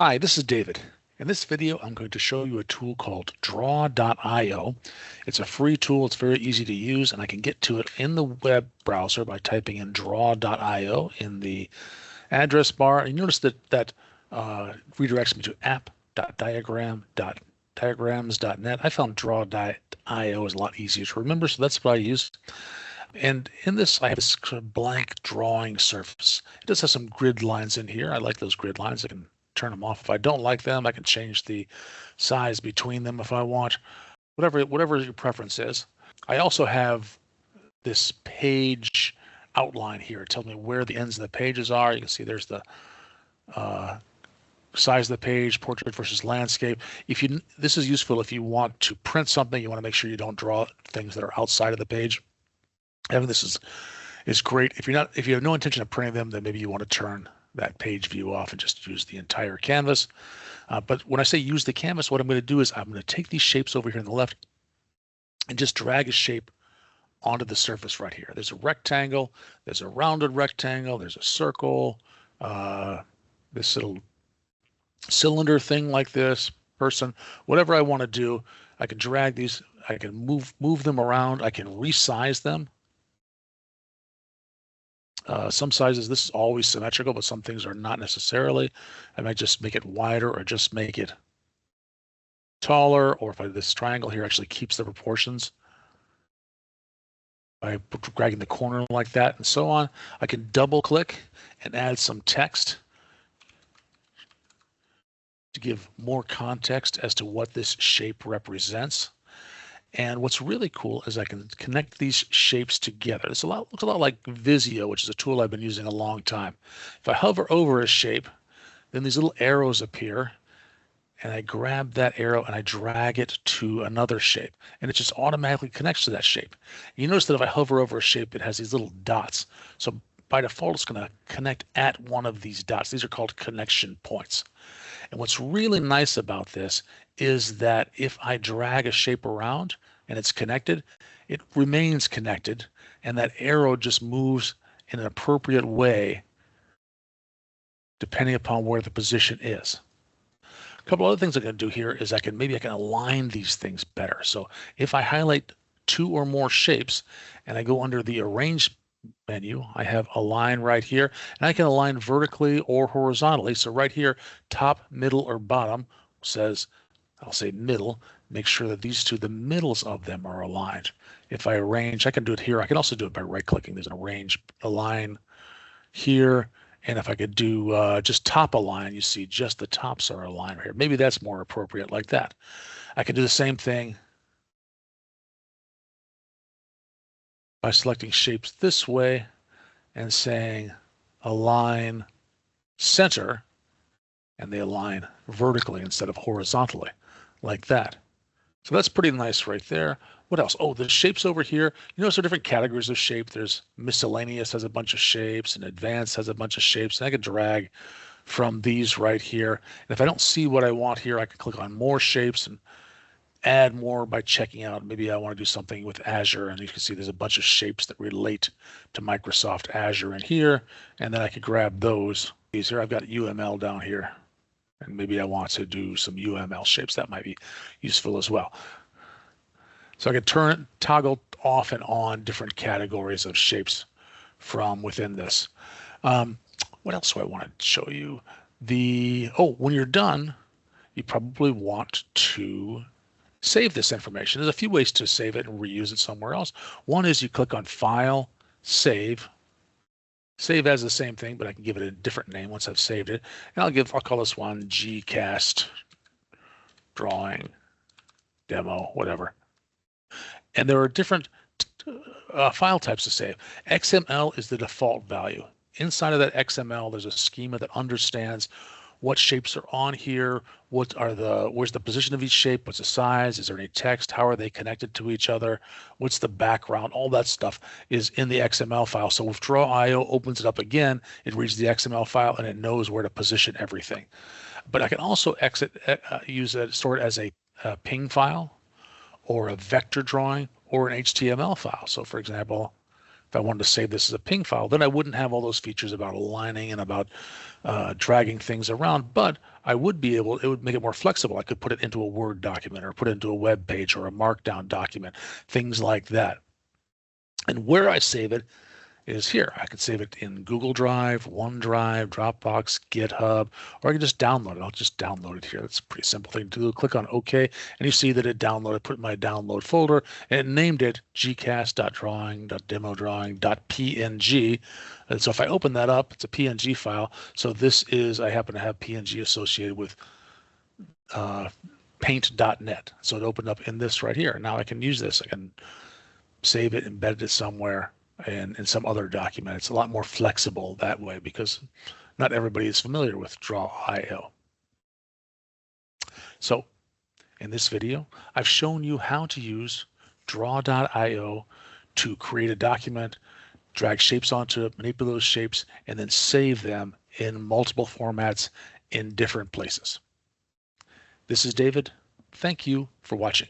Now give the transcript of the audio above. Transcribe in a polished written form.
Hi, this is David. In this video, I'm going to show you a tool called draw.io. It's a free tool. It's very easy to use, and I can get to it in the web browser by typing in draw.io in the address bar. And you notice that redirects me to app.diagrams.net. I found draw.io is a lot easier to remember, so that's what I use. And in this, I have this blank drawing surface. It does have some grid lines in here. I like those grid lines. I can turn them off if I don't like them. I can change the size between them if I want. Whatever your preference is. I also have this page outline here. It tells me where the ends of the pages are. You can see there's the size of the page, portrait versus landscape. This is useful if you want to print something. You want to make sure you don't draw things that are outside of the page. Having this is great. If you have no intention of printing them, then maybe you want to turn that page view off and just use the entire canvas. But when I say use the canvas, what I'm going to do is I'm going to take these shapes over here on the left and just drag a shape onto the surface right here. There's a rectangle, there's a rounded rectangle, there's a circle, this little cylinder thing like this, person, whatever I want to do. I can drag these, I can move them around, I can resize them. Some sizes, this is always symmetrical, but some things are not necessarily. I might just make it wider or just make it taller, or if this triangle here actually keeps the proportions by dragging the corner like that and so on. I can double click and add some text to give more context as to what this shape represents. And what's really cool is I can connect these shapes together. Looks a lot like Visio, which is a tool I've been using a long time. If I hover over a shape, then these little arrows appear, and I grab that arrow and I drag it to another shape, and it just automatically connects to that shape. And you notice that if I hover over a shape, it has these little dots. So by default, it's going to connect at one of these dots. These are called connection points. And what's really nice about this is that if I drag a shape around and it's connected, it remains connected, and that arrow just moves in an appropriate way depending upon where the position is. A couple other things I can do here is maybe I can align these things better. So if I highlight two or more shapes and I go under the Arrange menu, I have Align right here, and I can align vertically or horizontally. So right here, top, middle, or bottom says, I'll say middle. Make sure that these two, the middles of them, are aligned. If I arrange, I can do it here. I can also do it by right-clicking. There's an Arrange, Align here. And if I could do just top align, you see just the tops are aligned right here. Maybe that's more appropriate like that. I can do the same thing by selecting shapes this way and saying align center, and they align vertically instead of horizontally like that. So that's pretty nice right there. What else? Oh, the shapes over here. You notice there are different categories of shape. There's miscellaneous has a bunch of shapes, and advanced has a bunch of shapes. And I can drag from these right here. And if I don't see what I want here, I can click on more shapes and add more by checking out. Maybe I want to do something with Azure, and you can see there's a bunch of shapes that relate to Microsoft Azure in here, and then I could grab those. These here, I've got UML down here, and maybe I want to do some UML shapes. That might be useful as well. So I can toggle off and on different categories of shapes from within this. What else do I want to show you? When you're done, you probably want to save this information. There's a few ways to save it and reuse it somewhere else. One is you click on File, Save. Save as the same thing, but I can give it a different name once I've saved it. And I'll call this one GCast Drawing Demo, whatever. And there are different file types to save. XML is the default value. Inside of that XML, there's a schema that understands what shapes are on here, where's the position of each shape, what's the size, is there any text, how are they connected to each other, what's the background, all that stuff is in the XML file. So if Draw.io opens it up again, it reads the XML file and it knows where to position everything. But I can also store it as a ping file or a vector drawing or an HTML file. So for example, If I wanted to save this as a ping file, then I wouldn't have all those features about aligning and about dragging things around, but I would be able, it would make it more flexible. I could put it into a Word document or put it into a web page or a Markdown document, things like that. And where I save it is here. I could save it in Google Drive, OneDrive, Dropbox, GitHub, or I can just download it. I'll just download it here. That's a pretty simple thing to do. Click on OK, and you see that it downloaded, put in my download folder, and it named it gcast.drawing.demodrawing.png. And so if I open that up, it's a PNG file. So this is, I happen to have PNG associated with paint.net. So it opened up in this right here. Now I can use this. I can save it, embed it somewhere, and in some other document. It's a lot more flexible that way because not everybody is familiar with Draw.io. So in this video, I've shown you how to use Draw.io to create a document, drag shapes onto it, manipulate those shapes, and then save them in multiple formats in different places. This is David. Thank you for watching.